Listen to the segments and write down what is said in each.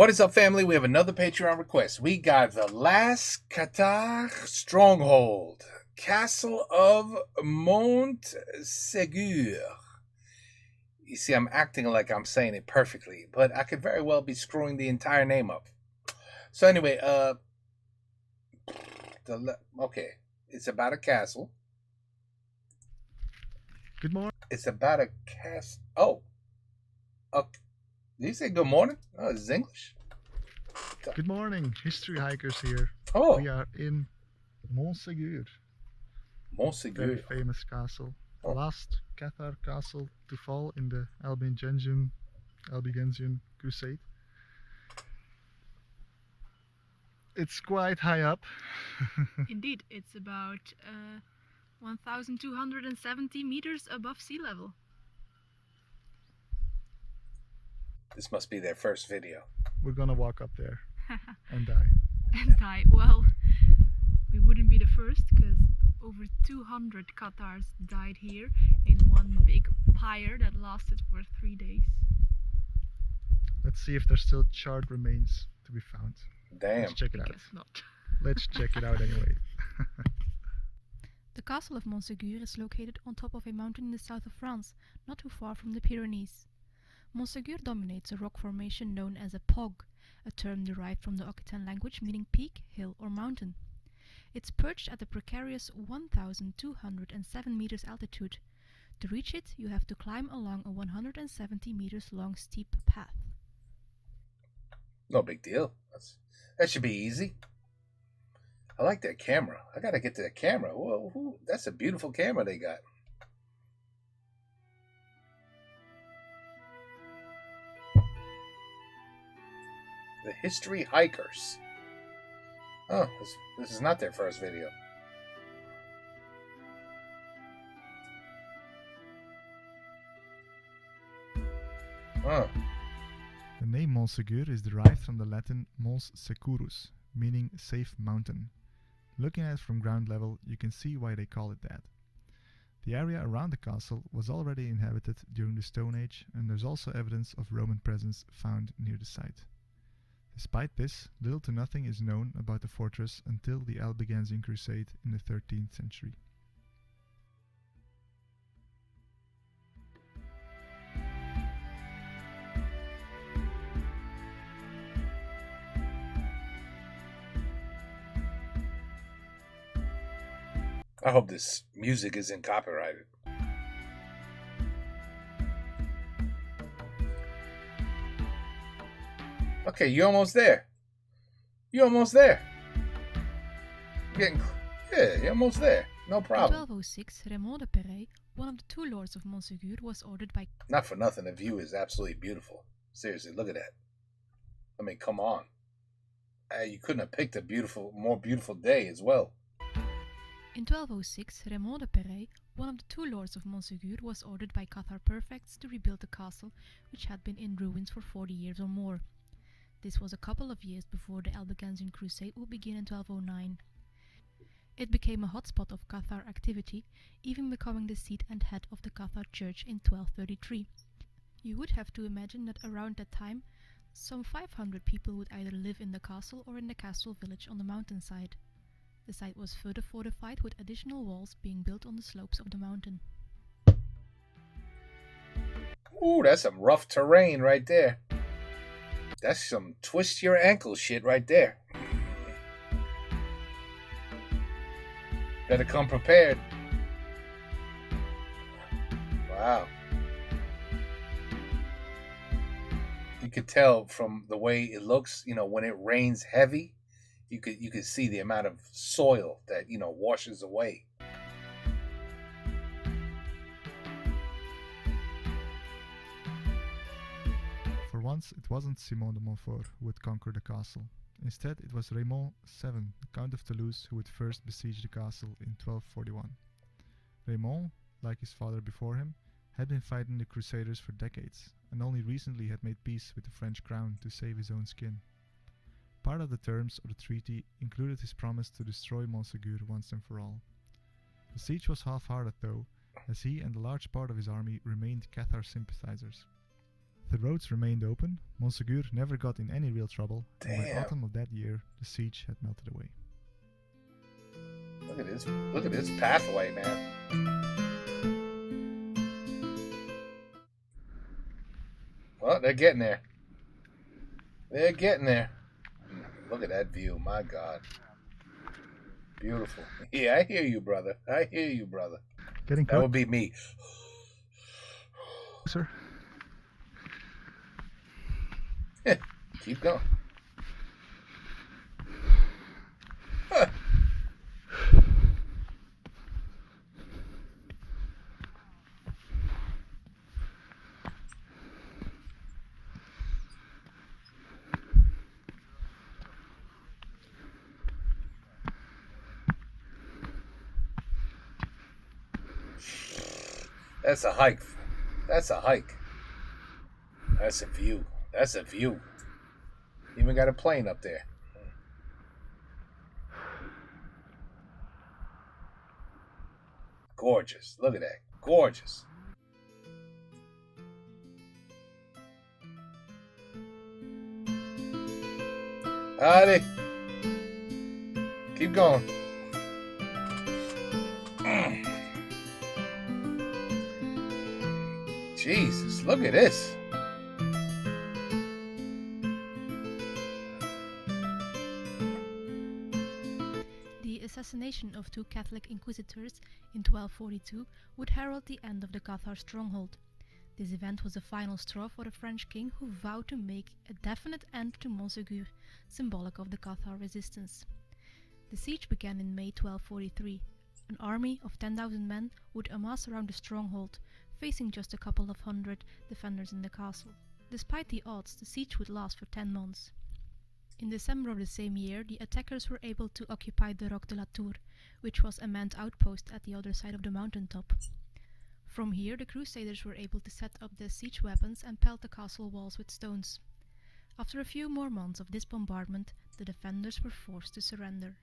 What is up, family? We have another Patreon request. We got the last Cathar stronghold, Castle of Montségur. You see, I'm acting like I'm saying it perfectly, but I could very well be screwing the entire name up. So anyway, okay, it's about a castle. Good morning. It's about a castle. Oh, okay. Did you say good morning? Oh, this is English. Good morning, history hikers here. Oh, We are in Montségur, Montségur. very famous castle. The last Cathar castle to fall in the Albigensian crusade. It's quite high up. Indeed, it's about 1,270 meters above sea level. This must be their first video. We're gonna walk up there and die. And die. Well, we wouldn't be the first, because over 200 Cathars died here in one big fire that lasted for 3 days. Let's see if there's still charred remains to be found. Damn. Let's check it out. Guess not. Let's check it out anyway. The castle of Montségur is located on top of a mountain in the south of France, not too far from the Pyrenees. Montségur dominates a rock formation known as a pog, a term derived from the Occitan language meaning peak, hill or mountain. It's perched at a precarious 1,207 meters altitude. To reach it, you have to climb along a 170 meters long steep path. No big deal. That should be easy. I like that camera. I gotta get to that camera. Whoa, that's a beautiful camera they got. The history hikers. Oh, this is not their first video. Oh. The name Montségur is derived from the Latin Mons Securus, meaning safe mountain. Looking at it from ground level, you can see why they call it that. The area around the castle was already inhabited during the Stone Age, and there's also evidence of Roman presence found near the site. Despite this, little to nothing is known about the fortress until the Albigensian crusade in the 13th century. I hope this music isn't copyrighted. Okay, you're almost there. You're almost there. You're almost there. No problem. In 1206, Raymond de Perret, one of the two lords of Montségur, was ordered by... Not for nothing, the view is absolutely beautiful. Seriously, look at that. I mean, come on. You couldn't have picked a more beautiful day as well. In 1206, Raymond de Perret, one of the two lords of Montségur, was ordered by Cathar prefects to rebuild the castle, which had been in ruins for 40 years or more. This was a couple of years before the Albigensian crusade would begin in 1209. It became a hotspot of Cathar activity, even becoming the seat and head of the Cathar church in 1233. You would have to imagine that around that time, some 500 people would either live in the castle or in the castle village on the mountainside. The site was further fortified with additional walls being built on the slopes of the mountain. Ooh, that's some rough terrain right there. That's some twist your ankle shit right there. Better come prepared. Wow. You could tell from the way it looks, when it rains heavy, you could see the amount of soil that, washes away. For once, it wasn't Simon de Montfort who would conquer the castle. Instead, it was Raymond VII, the Count of Toulouse, who would first besiege the castle in 1241. Raymond, like his father before him, had been fighting the Crusaders for decades, and only recently had made peace with the French crown to save his own skin. Part of the terms of the treaty included his promise to destroy Montségur once and for all. The siege was half-hearted though, as he and a large part of his army remained Cathar sympathizers. The roads remained open, Montségur never got in any real trouble, and by Damn. autumn of that year, the siege had melted away. Look at this pathway, man. Well, they're getting there. They're getting there. Look at that view, my God. Beautiful. Yeah, I hear you, brother. I hear you, brother. Getting That close, would be me. sir. Keep going. Huh. That's a hike. That's a hike. That's a view. That's a view. Even got a plane up there. Gorgeous. Look at that. Gorgeous. Howdy. Keep going. Jesus, look at this. The assassination of two Catholic inquisitors in 1242 would herald the end of the Cathar stronghold. This event was the final straw for the French king, who vowed to make a definite end to Montségur, symbolic of the Cathar resistance. The siege began in May 1243. An army of 10,000 men would amass around the stronghold, facing just a couple of hundred defenders in the castle. Despite the odds, the siege would last for 10 months. In December of the same year, the attackers were able to occupy the Roc de la Tour, which was a manned outpost at the other side of the mountaintop. From here, the Crusaders were able to set up their siege weapons and pelt the castle walls with stones. After a few more months of this bombardment, the defenders were forced to surrender.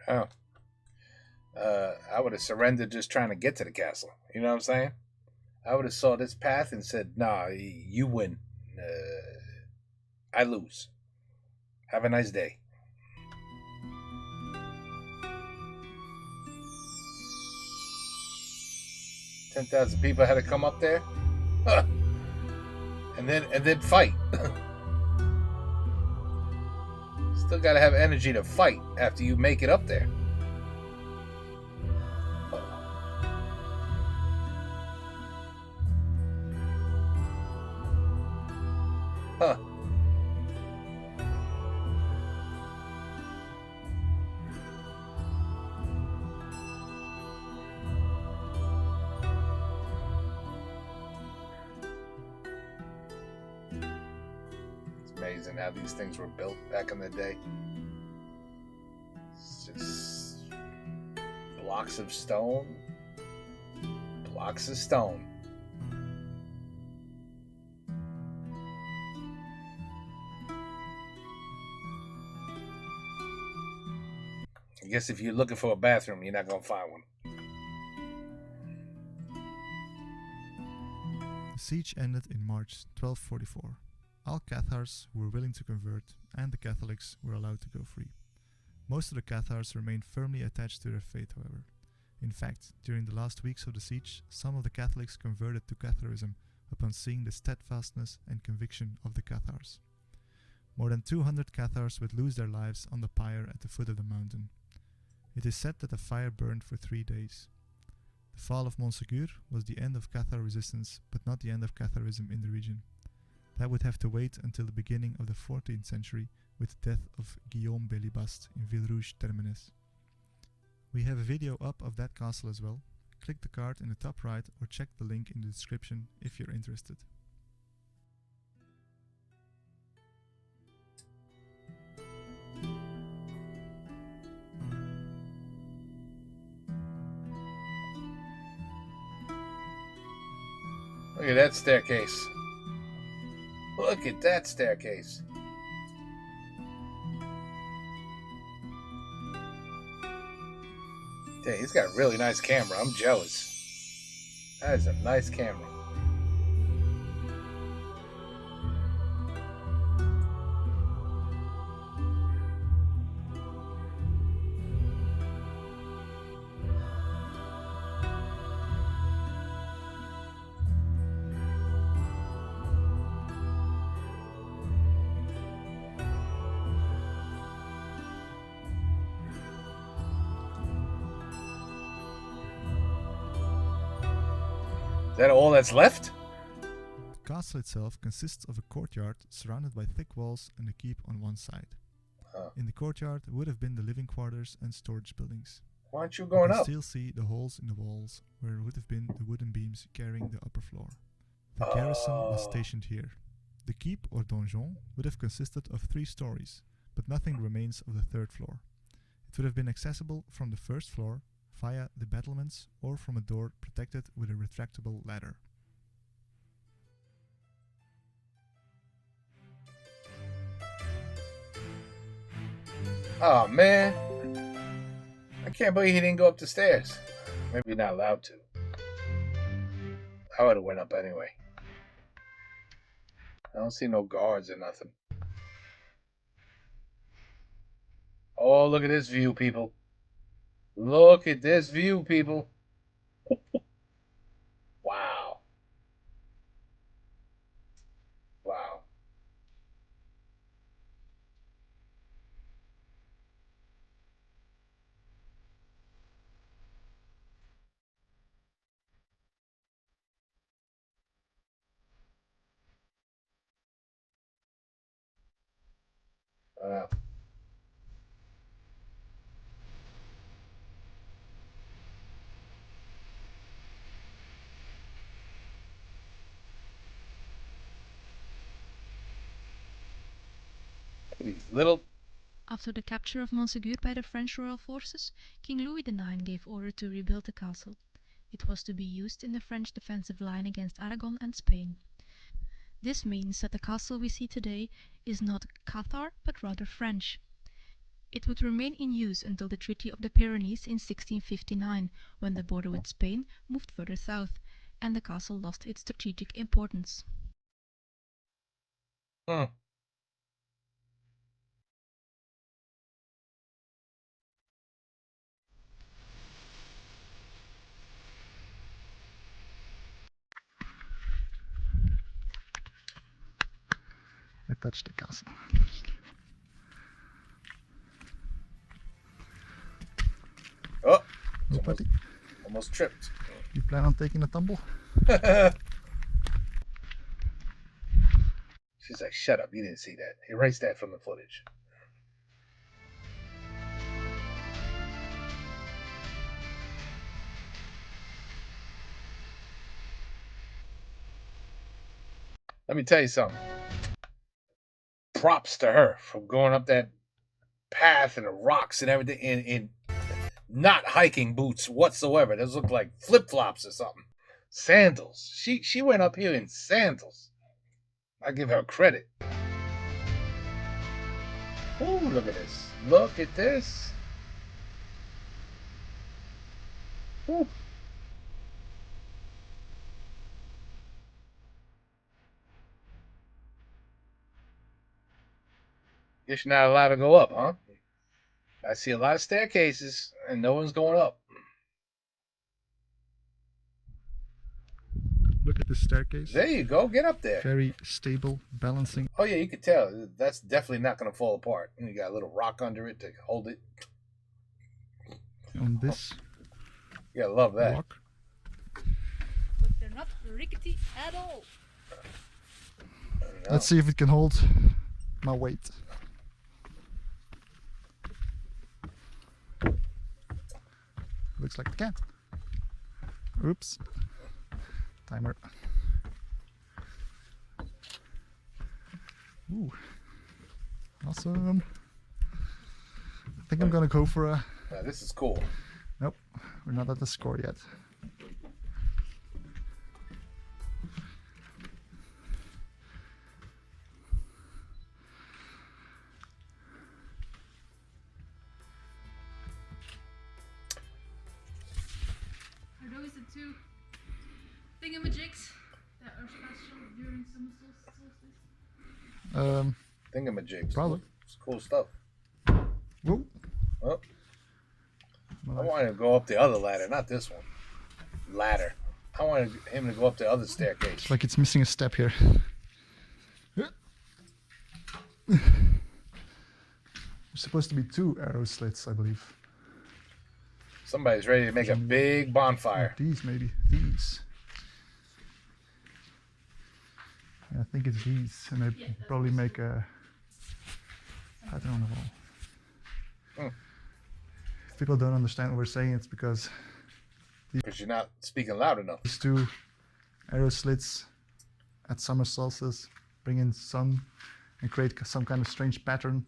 Oh. I would have surrendered just trying to get to the castle. You know what I'm saying? I would have saw this path and said, "Nah, you win. I lose. Have a nice day." "10,000 people had to come up there, huh. and then fight. Still got to have energy to fight after you make it up there." Huh. It's amazing how these things were built back in the day. It's just blocks of stone. Blocks of stone. I guess if you're looking for a bathroom, you're not going to find one. The siege ended in March 1244. All Cathars who were willing to convert and the Catholics were allowed to go free. Most of the Cathars remained firmly attached to their faith, however. In fact, during the last weeks of the siege, some of the Catholics converted to Catharism upon seeing the steadfastness and conviction of the Cathars. More than 200 Cathars would lose their lives on the pyre at the foot of the mountain. It is said that the fire burned for 3 days. The fall of Montségur was the end of Cathar resistance, but not the end of Catharism in the region. That would have to wait until the beginning of the 14th century with the death of Guillaume Bellibaste in Villerouge-Termenès. We have a video up of that castle as well. Click the card in the top right or check the link in the description if you're interested. Look at that staircase. Look at that staircase. Dang, he's got a really nice camera. I'm jealous. That is a nice camera. Is that all that's left? The castle itself consists of a courtyard surrounded by thick walls and a keep on one side. Oh. In the courtyard would have been the living quarters and storage buildings. Why aren't you You going can up? still see the holes in the walls where would have been the wooden beams carrying the upper floor. The garrison was Oh. stationed here. The keep or donjon would have consisted of 3 stories, but nothing remains of the 3rd floor. It would have been accessible from the 1st floor via the battlements or from a door protected with a retractable ladder. Oh man, I can't believe he didn't go up the stairs. Maybe you're not allowed to. I would have went up anyway. I don't see no guards or nothing. Oh, look at this view, people. Look at this view, people. Wow. Wow. Wow. These little. After the capture of Montségur by the French royal forces, King Louis IX gave order to rebuild the castle. It was to be used in the French defensive line against Aragon and Spain. This means that the castle we see today is not Cathar, but rather French. It would remain in use until the Treaty of the Pyrenees in 1659, when the border with Spain moved further south, and the castle lost its strategic importance. Hmm. I touched the castle. Oh, Oh, buddy, almost tripped. you plan on taking a tumble? She's like, shut up. You didn't see that. Erase that from the footage. Let me tell you something. Props to her for going up that path and the rocks and everything in not hiking boots whatsoever. Those look like flip flops or something. Sandals. She went up here in sandals. I give her credit. Ooh, look at this. Look at this. Ooh. Guess you're not allowed to go up, huh? I see a lot of staircases and no one's going up. Look at the staircase. There you go. Get up there. Very stable, balancing. Oh yeah, you can tell. That's definitely not going to fall apart. And you got a little rock under it to hold it. On this You gotta love that. rock. But they're not rickety at all. No. Let's see if it can hold my weight. Looks like it can. Oops. Timer. Ooh. Awesome. I think I'm gonna go for a... Yeah, this is cool. Nope, we're not at the score yet. Are those the 2 thingamajigs that are special during summer solstice? Thingamajigs. Probably. It's cool stuff. Whoa. Oh, I Well, wanted to go up the other ladder, not this one. Ladder. I wanted him to go up the other staircase. it's like it's missing a step here. There's supposed to be 2 arrow slits, I believe. Somebody's ready to make a big bonfire. These maybe. These. think it's these, and they Yeah, that's probably also- make a pattern on the wall. Hmm. If people don't understand what we're saying, it's because Because you're not speaking loud enough. these two arrow slits at summer solstice bring in sun and create some kind of strange pattern,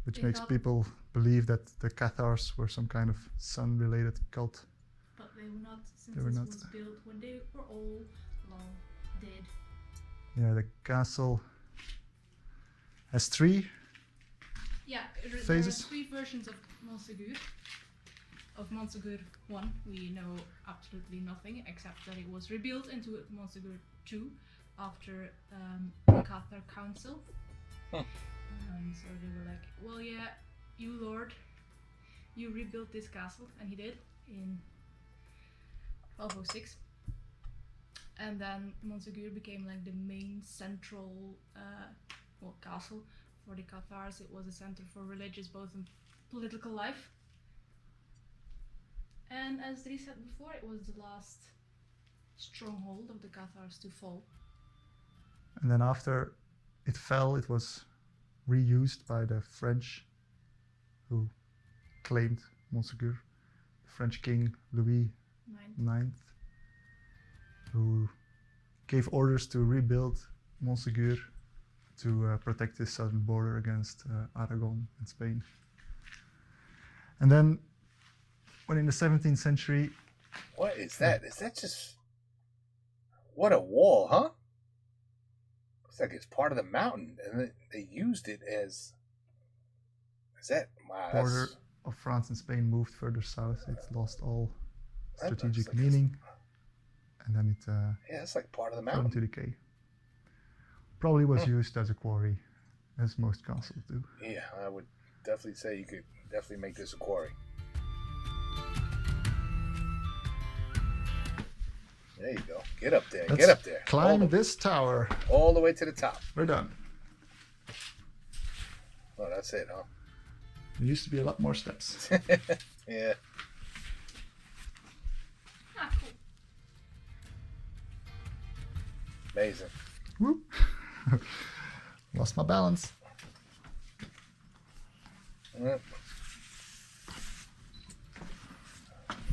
which They makes thought- people believe that the Cathars were some kind of sun-related cult. But they were not, since They were this not. was built when they were all long dead. Yeah, the castle has three. Yeah, there are Phases? 3 versions of Montségur. Of Montségur 1, we know absolutely nothing except that it was rebuilt into Montségur 2 after the Cathar Council. Huh. So they were like, well, yeah, you Lord, you rebuilt this castle, and he did in 1206. And then Montségur became like the main central castle for the Cathars. It was a center for religious, both and political life. And as they said before, it was the last stronghold of the Cathars to fall. And then after it fell, it was reused by the French, who claimed Montségur. The French king Louis IX, who gave orders to rebuild Montségur to protect his southern border against Aragon and Spain. And then, when in the 17th century, What is that? Is that just... What a wall, huh? Looks like it's part of the mountain, and they used it as... Is that... Wow, border that's... of France and Spain moved further south, it lost all That looks strategic like meaning, and then it Yeah, it's like part of the fell mountain. into decay. Probably was Huh. used as a quarry, as most castles do. Yeah, I would definitely say you could definitely make this a quarry. There you go. Get up there. Let's Get up there. Climb all the, this tower. all the way to the top. We're done. Oh, that's it, huh? There used to be a lot more steps. Yeah. Ah, cool. Amazing. Whoop. Lost my balance. Yep.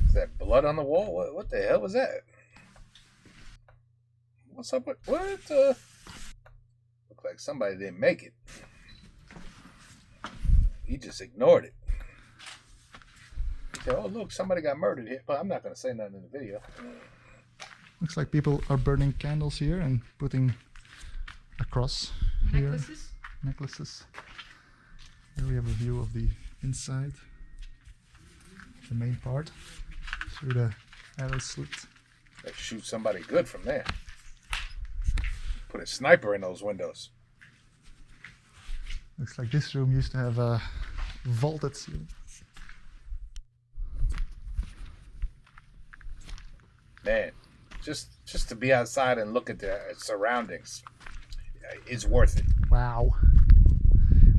Is that blood on the wall? What the hell was that? What's up with what? Look like somebody didn't make it. He just ignored it. He said, "Oh look, somebody got murdered here." But I'm not gonna say nothing in the video. Looks like people are burning candles here and putting a cross here. Necklaces. Necklaces. Here we have a view of the inside, the main part, through the arrow slit. They shoot somebody good from there. Put a sniper in those windows. Looks like this room used to have a vaulted ceiling. Man, just to be outside and look at the surroundings is worth it. Wow.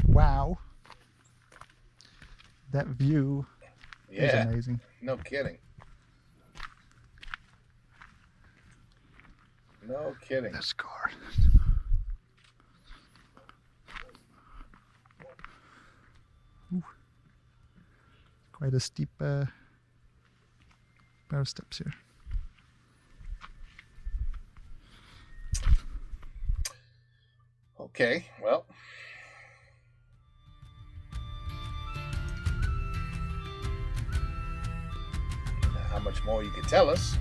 Wow. That view Yeah, is amazing. no kidding. No kidding. The scar. Ooh. Quite a steep pair of steps here. Okay, well. How much more you can tell us?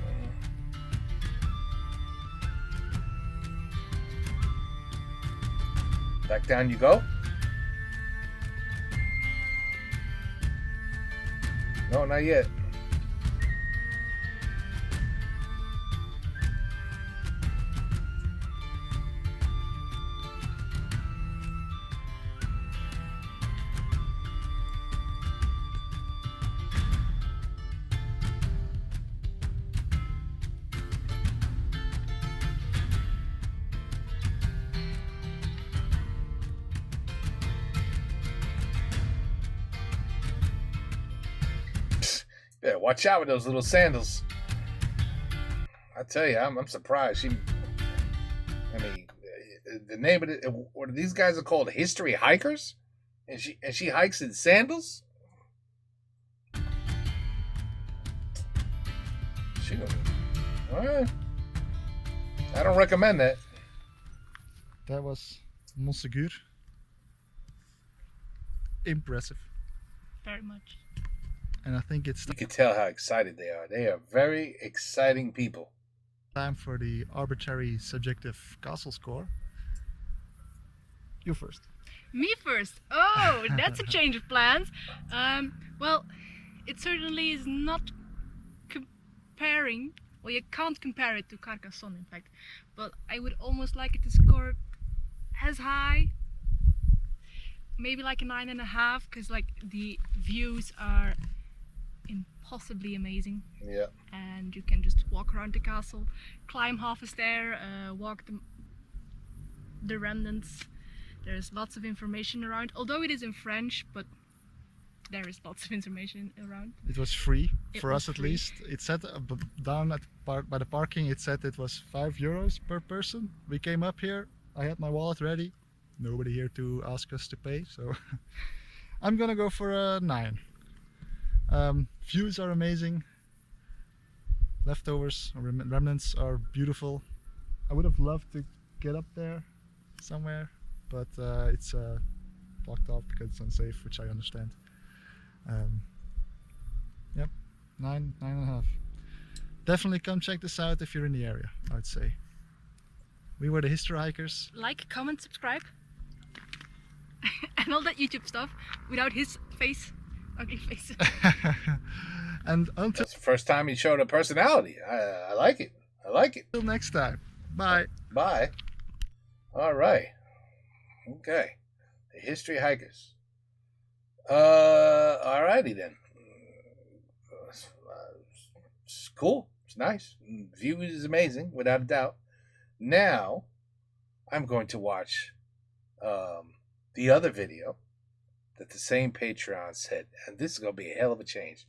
Back down you go? No, not yet. Yeah, watch out with those little sandals. I tell you, I'm surprised. I mean, the name of it, or these guys are called history hikers, and she hikes in sandals. All right. I don't recommend that. That was Montségur. Impressive. Very much. And I think it's You can tell how excited they are. They are very exciting people. time for the arbitrary subjective castle score. You first. Me first. Oh, that's a change of plans. Well, it certainly is not comparing. Well, you can't compare it to Carcassonne, in fact. But I would almost like it to score as high. Maybe like a 9.5, because like the views are impossibly amazing. Yeah. And you can just walk around the castle, climb half a stair, walk the remnants. There's lots of information around, although it is in French, but there is lots of information around. It was free It for was us at free. least. It said down at by the parking, it said it was €5 per person. We came up here. I had my wallet ready. Nobody here to ask us to pay, so I'm gonna go for a 9. Views are amazing. Leftovers or remnants are beautiful. I would have loved to get up there somewhere, but it's blocked off because it's unsafe, which I understand. Yep, 9.5. Definitely come check this out if you're in the area, I'd say. We were the History Hikers. Like, comment, subscribe, and all that YouTube stuff without his face, ugly face. And until That's the first time he showed a personality. I like it. I like it. next time, bye. Bye. All right. Okay. The history hikers. Alrighty then. It's cool. It's nice. View is amazing, without a doubt. Now, I'm going to watch the other video that the same Patreon said, and this is going to be a hell of a change.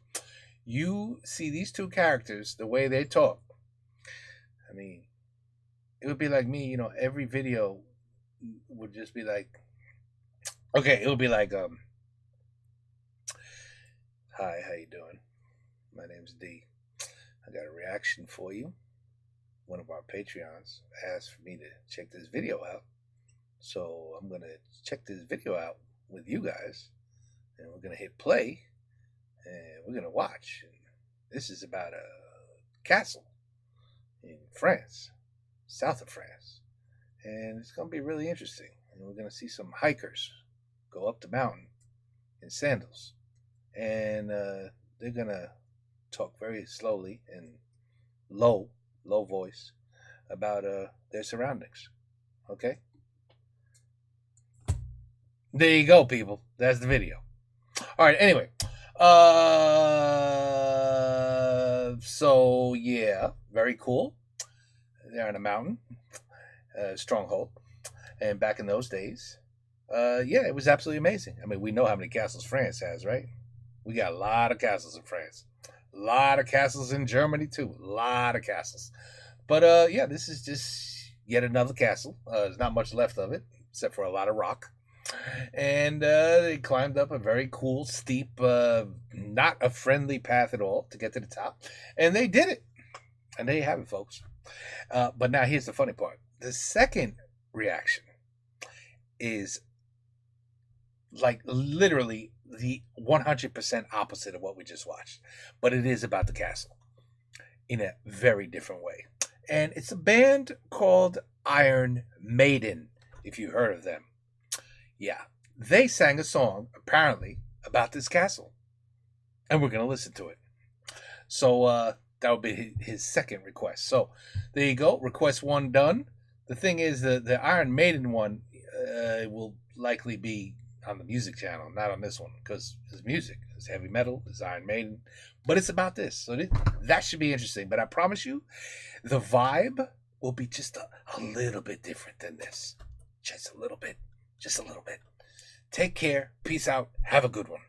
You see these two characters, the way they talk. I mean, it would be like me, you know, every video would just be like, okay, it would be like, hi, how you doing? My name's D. I got a reaction for you. One of our Patreons asked for me to check this video out. So I'm going to check this video out with you guys. And we're going to hit play. And we're going to watch. And this is about a castle in France, south of France. And it's going to be really interesting. And we're going to see some hikers go up the mountain in sandals. And they're going to talk very slowly and low voice about their surroundings. Okay? There you go, people. That's the video. All right, anyway. So, yeah, very cool. They're on a mountain, stronghold. And back in those days, yeah, it was absolutely amazing. I mean, we know how many castles France has, right? We got a lot of castles in France. A lot of castles in Germany, too. A lot of castles. But, yeah, this is just yet another castle. There's not much left of it, except for a lot of rock. And they climbed up a very cool, steep, not a friendly path at all to get to the top. And they did it. And there you have it, folks. But now here's the funny part. The second reaction is like literally the 100% opposite of what we just watched. But it is about the castle in a very different way. And it's a band called Iron Maiden, if you heard of them. Yeah, they sang a song, apparently, about this castle. And we're going to listen to it. So that would be his second request. So there you go. Request 1 done. The thing is, the Iron Maiden one will likely be on the music channel, not on this one, because it's music. It's heavy metal. It's Iron Maiden. But it's about this. So that should be interesting. But I promise you, the vibe will be just a little bit different than this. Just a little bit. Just a little bit. Take care. Peace out. Have a good one.